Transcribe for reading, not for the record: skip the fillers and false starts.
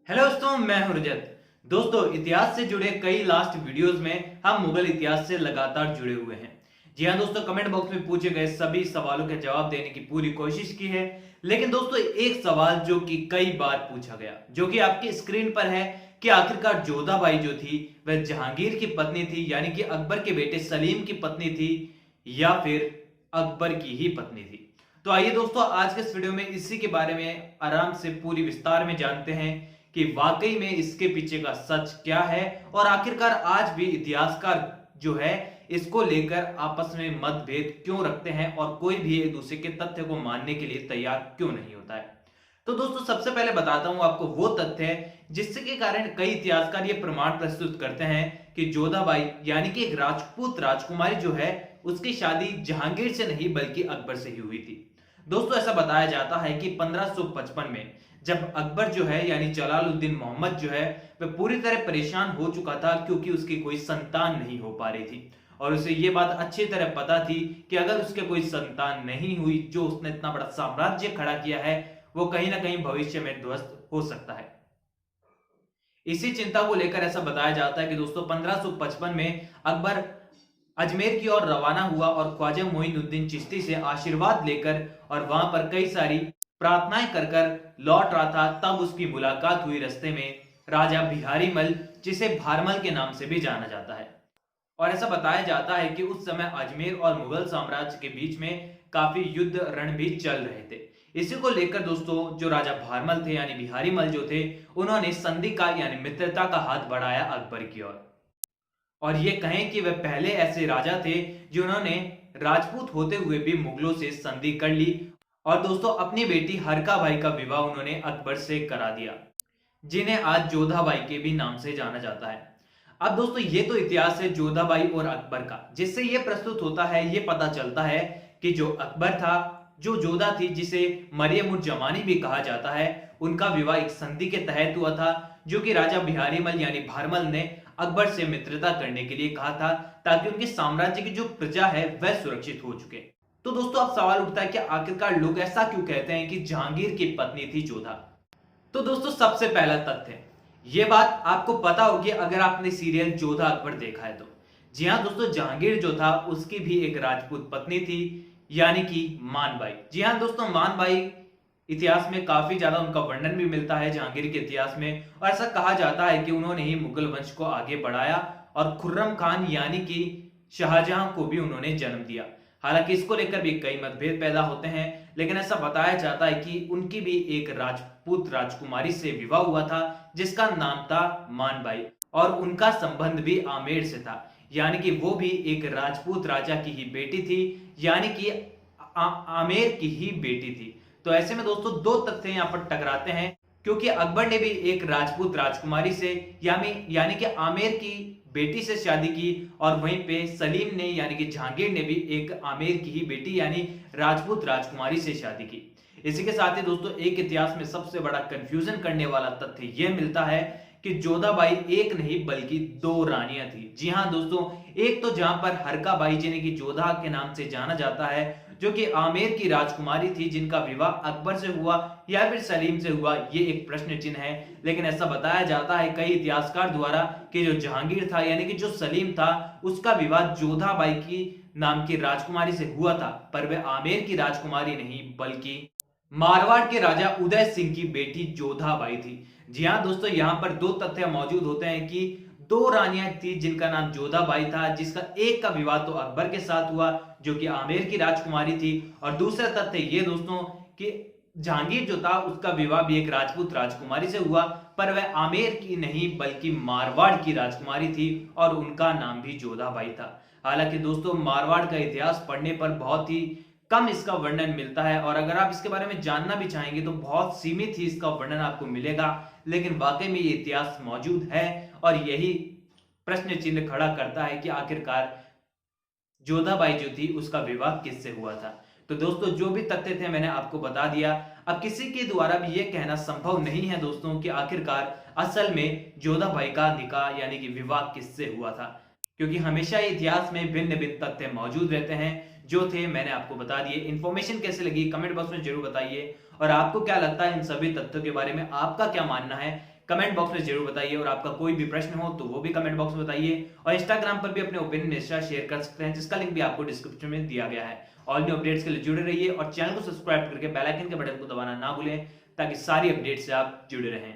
Hello दोस्तों, मैं हूं रजत। दोस्तों, इतिहास से जुड़े कई लास्ट वीडियोस में हम मुगल इतिहास से लगातार जुड़े हुए हैं। जी हां दोस्तों, कमेंट बॉक्स में पूछे गए सभी सवालों के जवाब देने की पूरी कोशिश की है। लेकिन दोस्तों, एक सवाल जो कि कई बार पूछा गया, जो कि आपकी स्क्रीन पर है, कि आखिरकार जोधाबाई जो थी वह जहांगीर की पत्नी थी, यानी कि अकबर के बेटे सलीम की पत्नी थी, या फिर अकबर की ही पत्नी थी। तो आइए दोस्तों, आज के इस वीडियो में इसी के बारे में आराम से पूरी विस्तार में जानते हैं कि वाकई में इसके पीछे का सच क्या है, और आखिरकार आज भी इतिहासकार जो है इसको लेकर आपस में मतभेद क्यों रखते हैं और कोई भी एक दूसरे के तथ्य को मानने के लिए तैयार क्यों नहीं होता है। तो दोस्तों, सबसे पहले बताता हूं आपको वो तथ्य जिससे के कारण कई इतिहासकार ये प्रमाण प्रस्तुत करते हैं कि जोधाबाई यानी कि एक राजपूत राजकुमारी जो है उसकी शादी जहांगीर से नहीं बल्कि अकबर से ही हुई थी। दोस्तों, ऐसा बताया जाता है कि 1555 में जब अकबर जो है यानी जलालुद्दीन मोहम्मद जो है वह पूरी तरह परेशान हो चुका था, क्योंकि उसकी कोई संतान नहीं हो पा रही थी और उसे यह बात अच्छी तरह पता थी कि अगर उसके कोई संतान नहीं हुई, जो उसने इतना बड़ा साम्राज्य खड़ा किया है वो कहीं ना कहीं भविष्य में ध्वस्त हो सकता है। इसी चिंता को लेकर ऐसा बताया जाता है कि दोस्तों 1555 में अकबर अजमेर की ओर रवाना हुआ और ख्वाजा मोइनुद्दीन चिश्ती से आशीर्वाद लेकर और वहां पर कई सारी प्रार्थनाएं कर कर लौट रहा था। तब उसकी मुलाकात हुई रास्ते में राजा बिहारी मल, जिसे भारमल के नाम से भी जाना जाता है। और ऐसा बताया जाता है कि उस समय अजमेर और मुगल साम्राज्य के बीच में काफी युद्ध रण भी चल रहे थे। इसी को लेकर दोस्तों जो राजा भारमल थे यानी बिहारी मल जो थे, उन्होंने संधि का यानी मित्रता का हाथ बढ़ाया अकबर की ओर। और ये कहें कि वह पहले ऐसे राजा थे जिन्होंने राजपूत होते हुए भी मुगलों से संधि कर ली, और दोस्तों अपनी बेटी हरका भाई का विवाह उन्होंने अकबर से करा दिया, जिन्हें आज जोधाबाई के भी नाम से जाना जाता है। अब दोस्तों, ये तो इतिहास है जोधाबाई और अकबर का, जिससे ये प्रस्तुत होता है, ये पता चलता है कि जो अकबर था, जो जोधा थी जिसे मरियम उज जमानी भी कहा जाता है, उनका विवाह एक संधि के तहत हुआ था, जो कि राजा बिहारी मल यानी भारमल ने अकबर से मित्रता करने के लिए कहा था, ताकि उनके साम्राज्य की जो प्रजा है वह सुरक्षित हो चुके। तो दोस्तों अब सवाल उठता है कि आखिरकार लोग ऐसा क्यों कहते हैं कि जहांगीर की पत्नी थी जोधा। तो दोस्तों सबसे पहला तथ्य, यह बात आपको पता होगी अगर आपने सीरियल जोधा अकबर देखा है तो। जी हां दोस्तों, जहांगीर जो था उसकी भी एक राजपूत पत्नी थी, यानी कि मानबाई। जी हां दोस्तों, मानबाई इतिहास में काफी ज्यादा उनका वर्णन भी मिलता है जहांगीर के इतिहास में, और ऐसा कहा जाता है कि उन्होंने ही मुगल वंश को आगे बढ़ाया और खुर्रम खान यानी कि शाहजहां को भी उन्होंने जन्म दिया। हालांकि इसको लेकर भी कई मतभेद पैदा होते हैं, लेकिन ऐसा बताया जाता है कि उनकी भी एक राजपूत राजकुमारी से विवाह हुआ था जिसका नाम था मानबाई, और उनका संबंध भी आमेर से था, यानी कि वो भी एक राजपूत राजा की ही बेटी थी, यानी कि आमेर की ही बेटी थी। तो ऐसे में दोस्तों दो तथ्य यहां पर टकराते हैं, क्योंकि अकबर ने भी एक राजपूत राजकुमारी से यानी कि आमेर की बेटी से शादी की, और वहीं पे सलीम ने यानी कि जहांगीर ने भी एक आमेर की ही बेटी यानी राजपूत राजकुमारी से शादी की। इसी के साथ ही दोस्तों एक इतिहास में सबसे बड़ा कंफ्यूजन करने वाला तथ्य यह मिलता है कि जोधाबाई एक नहीं बल्कि दो रानियां थी। जी हां दोस्तों, एक तो जहां पर हरका बाई जिन्हें की जोधा के नाम से जाना जाता है, जो कि आमेर की राजकुमारी थी, जिनका विवाह अकबर से हुआ या फिर सलीम से हुआ, ये एक प्रश्न चिन्ह है। लेकिन ऐसा बताया जाता है कई इतिहासकार द्वारा कि जो जहांगीर था यानी कि जो सलीम था, उसका विवाह जोधाबाई की नाम की राजकुमारी से हुआ था, पर वह आमेर की राजकुमारी नहीं बल्कि मारवाड़ के राजा उदय सिंह की बेटी जोधाबाई थी। जी हां दोस्तों, यहां पर दो तथ्य मौजूद होते हैं कि दो रानियां थी जिनका नाम जोधाबाई था, जिसका एक का विवाह तो अकबर के साथ हुआ जो कि आमेर की राजकुमारी थी, और दूसरा तथ्य ये दोस्तों कि जहांगीर जो था उसका विवाह भी एक राजपूत राजकुमारी से हुआ, पर वह आमेर की नहीं बल्कि मारवाड़ की राजकुमारी थी, और उनका नाम भी जोधाबाई था। हालांकि दोस्तों मारवाड़ का इतिहास पढ़ने पर बहुत ही कम इसका वर्णन मिलता है, और अगर आप इसके बारे में जानना भी चाहेंगे तो बहुत सीमित ही इसका वर्णन आपको मिलेगा, लेकिन वाकई में ये इतिहास मौजूद है, और यही प्रश्न चिन्ह खड़ा करता है कि आखिरकार जोधाबाई जो थी उसका विवाह किससे हुआ था। तो दोस्तों जो भी तथ्य थे मैंने आपको बता दिया। अब किसी के द्वारा भी यह कहना संभव नहीं है दोस्तों कि आखिरकार असल में जोधाबाई का निकाह यानी कि विवाह किससे हुआ था, क्योंकि हमेशा इतिहास में भिन्न भिन्न तथ्य मौजूद रहते हैं। जो थे मैंने आपको बता दिए। इन्फॉर्मेशन कैसे लगी कमेंट बॉक्स में जरूर बताइए, और आपको क्या लगता है इन सभी तथ्यों के बारे में, आपका क्या मानना है कमेंट बॉक्स में जरूर बताइए, और आपका कोई भी प्रश्न हो तो वो भी कमेंट बॉक्स में बताइए। और इंस्टाग्राम पर भी अपने ओपिनियन शेयर कर सकते हैं, जिसका लिंक भी आपको डिस्क्रिप्शन में दिया गया है। ऑल न्यू अपडेट्स के लिए जुड़े रहिए और चैनल को सब्सक्राइब करके बेल आइकन के बटन को दबाना ना भूलें, ताकि सारी अपडेट्स से आप जुड़े रहें।